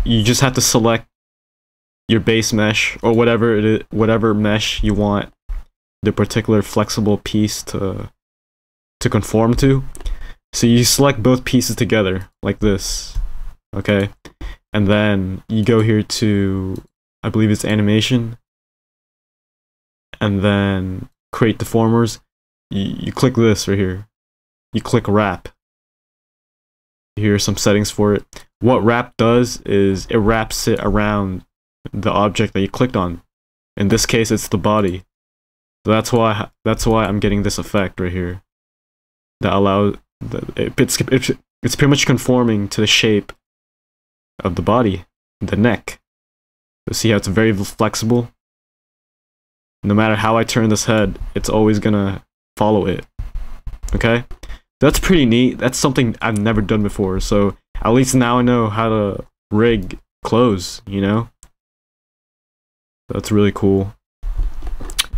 You just have to select your base mesh, or whatever it is, whatever mesh you want the particular flexible piece to conform to. So you select both pieces together like this, okay? And then you go here to, I believe it's animation, and then create deformers. You click this right here. You click wrap. Here are some settings for it. What wrap does is it wraps it around the object that you clicked on. In this case, it's the body. So that's why I'm getting this effect right here. That allows it's pretty much conforming to the shape of the body, the neck. So see how it's very flexible. No matter how I turn this head, it's always gonna follow it. Okay, that's pretty neat. That's something I've never done before. So at least now I know how to rig clothes. You know, that's really cool.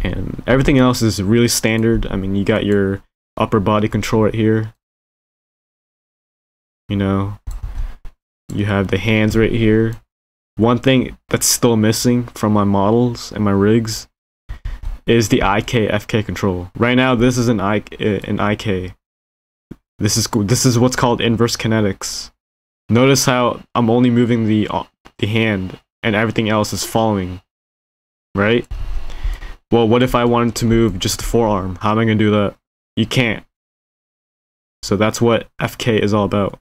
And everything else is really standard. I mean, you got your upper body control right here. You know, you have the hands right here. One thing that's still missing from my models and my rigs is the IK FK control. Right now, this is an IK. This is what's called inverse kinetics. Notice how I'm only moving the hand and everything else is following, right? Well, what if I wanted to move just the forearm? How am I gonna do that? You can't. So that's what FK is all about.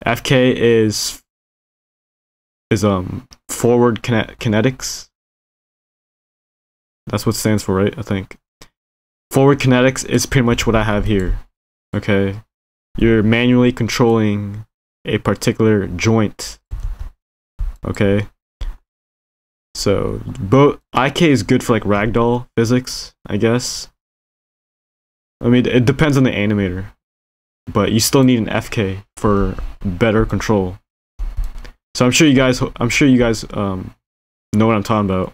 FK is forward kinetics. That's what it stands for, right? I think. forward kinetics is pretty much what I have here. Okay, you're manually controlling a particular joint. Okay, so both IK is good for like ragdoll physics, I guess. I mean, it depends on the animator, but you still need an FK for better control. So I'm sure you guys know what I'm talking about.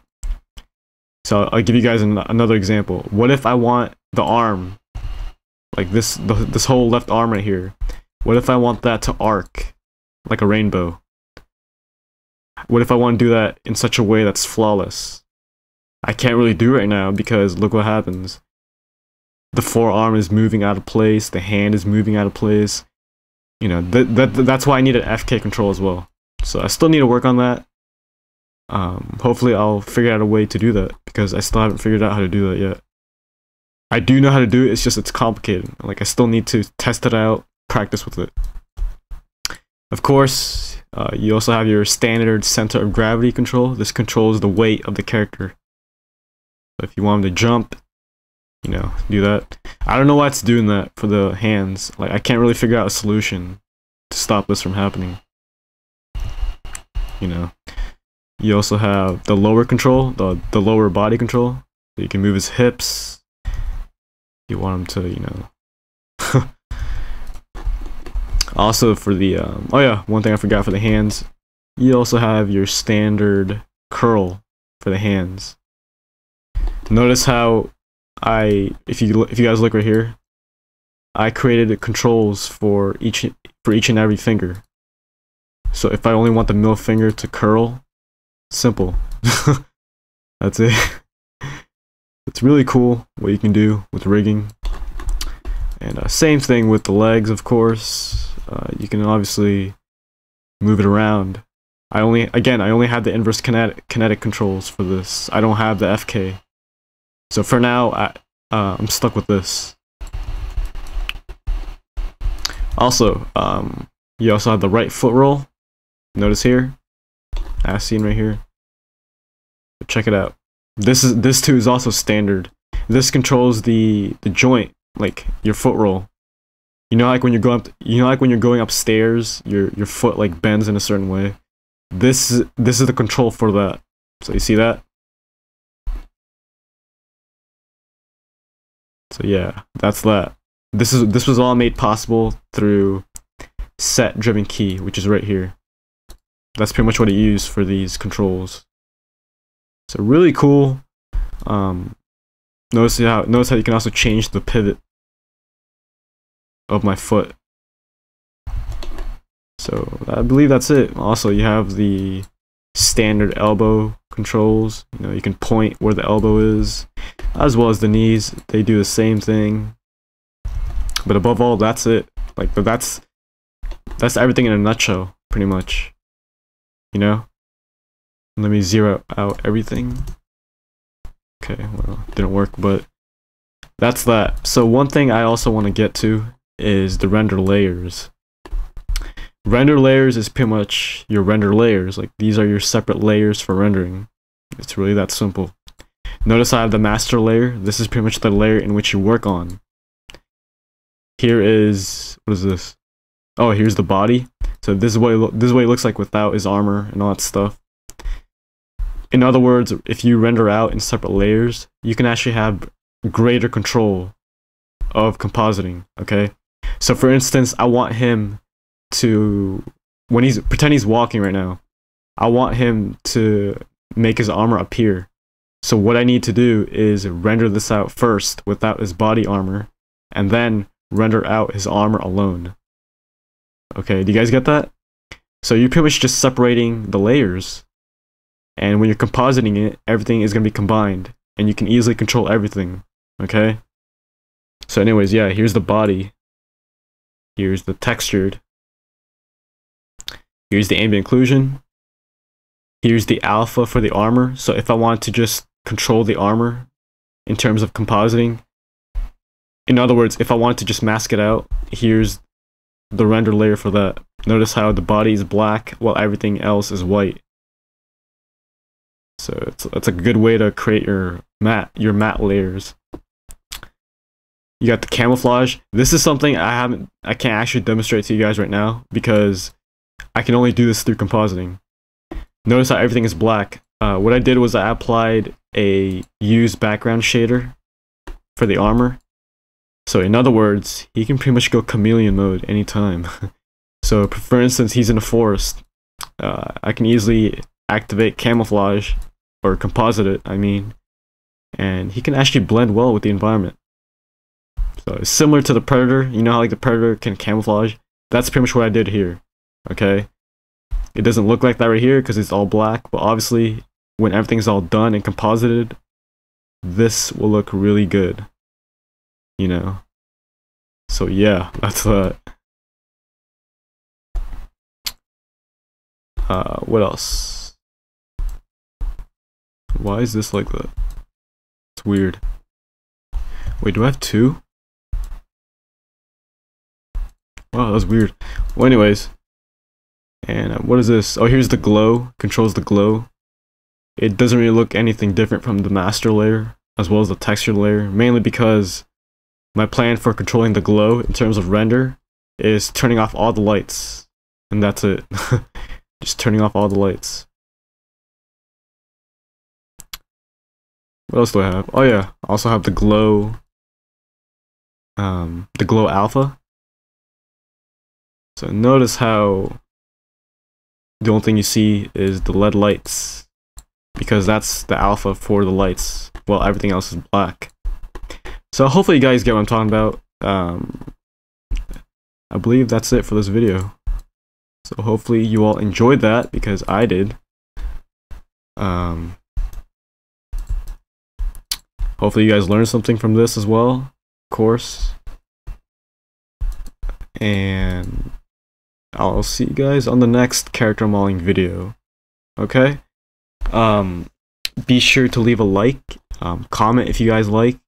So I'll give you guys another example. What if I want the arm, like this whole left arm right here? What if I want that to arc like a rainbow? What if I want to do that in such a way that's flawless? I can't really do it right now because look what happens. The forearm is moving out of place, the hand is moving out of place. You know, that's why I need an FK control as well. So I still need to work on that. Hopefully I'll figure out a way to do that because I still haven't figured out how to do that yet. I do know how to do it, it's just it's complicated. Like I still need to test it out, practice with it. Of course, you also have your standard center of gravity control. This controls the weight of the character. So if you want him to jump, you know, do that. I don't know why it's doing that for the hands. Like I can't really figure out a solution to stop this from happening. You know. You also have the lower control, the lower body control. So you can move his hips. You want him to, you know. Also for the oh yeah, one thing I forgot for the hands. You also have your standard curl for the hands. Notice how if you guys look right here, I created controls for each and every finger. So if I only want the middle finger to curl, simple. That's it. It's really cool what you can do with rigging. And same thing with the legs, of course. You can obviously move it around. I only have the inverse kinetic controls for this. I don't have the FK. So for now, I'm stuck with this. Also, you also have the right foot roll. Notice here, as seen right here. Check it out. This too is also standard. This controls the joint, like your foot roll. You know, like when you're going upstairs, your foot like bends in a certain way. This is the control for that. So you see that? So yeah, that's that. This was all made possible through set driven key, which is right here. That's pretty much what I use for these controls. So really cool. Notice how you can also change the pivot of my foot. So I believe that's it. Also, you have the standard elbow controls. You know, you can point where the elbow is, as well as the knees. They do the same thing. But above all, that's it. Like that's everything in a nutshell, pretty much. You know. Let me zero out everything. Okay, well, it didn't work, but that's that. So one thing I also want to get to is the render layers. Render layers is pretty much your render layers. Like these are your separate layers for rendering. It's really that simple. Notice I have the master layer. This is pretty much the layer in which you work on. Here is, what is this? Oh, here's the body. So this is what it looks like without his armor and all that stuff. In other words, if you render out in separate layers, you can actually have greater control of compositing, okay? So for instance, I want him to, pretend he's walking right now, I want him to make his armor appear. So what I need to do is render this out first without his body armor, and then render out his armor alone. Okay, do you guys get that? So you're pretty much just separating the layers. And when you're compositing it, everything is going to be combined. And you can easily control everything. Okay? So anyways, yeah, here's the body. Here's the textured. Here's the ambient occlusion. Here's the alpha for the armor. So if I want to just control the armor in terms of compositing, in other words, if I want to just mask it out, here's the render layer for that. Notice how the body is black while everything else is white. So it's a good way to create your matte layers. You got the camouflage. This is something I can't actually demonstrate to you guys right now because I can only do this through compositing. Notice how everything is black. What I did was I applied a used background shader for the armor. So in other words, he can pretty much go chameleon mode anytime. So for instance, he's in a forest. I can easily activate camouflage, or composite it, I mean, and he can actually blend well with the environment. So it's similar to the Predator. You know how like the Predator can camouflage? That's pretty much what I did here. Okay? It doesn't look like that right here because it's all black, but obviously when everything's all done and composited, this will look really good. You know? So yeah, that's what else? Why is this like that? It's weird. Wait, do I have two? Wow, that's weird. Well, anyways. And what is this? Oh, here's the glow. Controls the glow. It doesn't really look anything different from the master layer, as well as the texture layer, mainly because my plan for controlling the glow in terms of render is turning off all the lights. And that's it. Just turning off all the lights. What else do I have? Oh yeah, I also have the glow alpha. So notice how the only thing you see is the LED lights, because that's the alpha for the lights, while everything else is black. So hopefully you guys get what I'm talking about. I believe that's it for this video. So hopefully you all enjoyed that, because I did. Hopefully you guys learned something from this as well, of course. And I'll see you guys on the next character modeling video. Okay? Be sure to leave a like, comment if you guys like.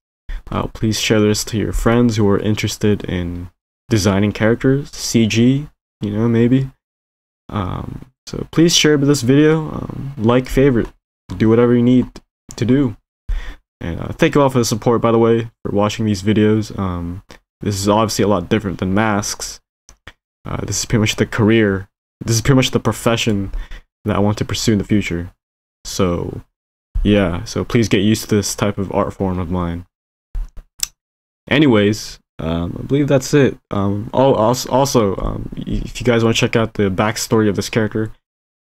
Please share this to your friends who are interested in designing characters, CG, you know, maybe. So please share this video, like, favorite, do whatever you need to do. And thank you all for the support, by the way, for watching these videos. This is obviously a lot different than masks. This is pretty much the career, this is pretty much the profession that I want to pursue in the future. So yeah, so please get used to this type of art form of mine. Anyways, I believe that's it. Also, if you guys want to check out the backstory of this character,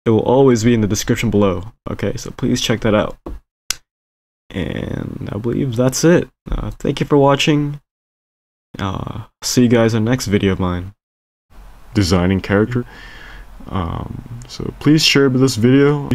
it will always be in the description below. Okay, so please check that out. And I believe that's it. Thank you for watching. See you guys in the next video of mine. Designing character. So please share this video.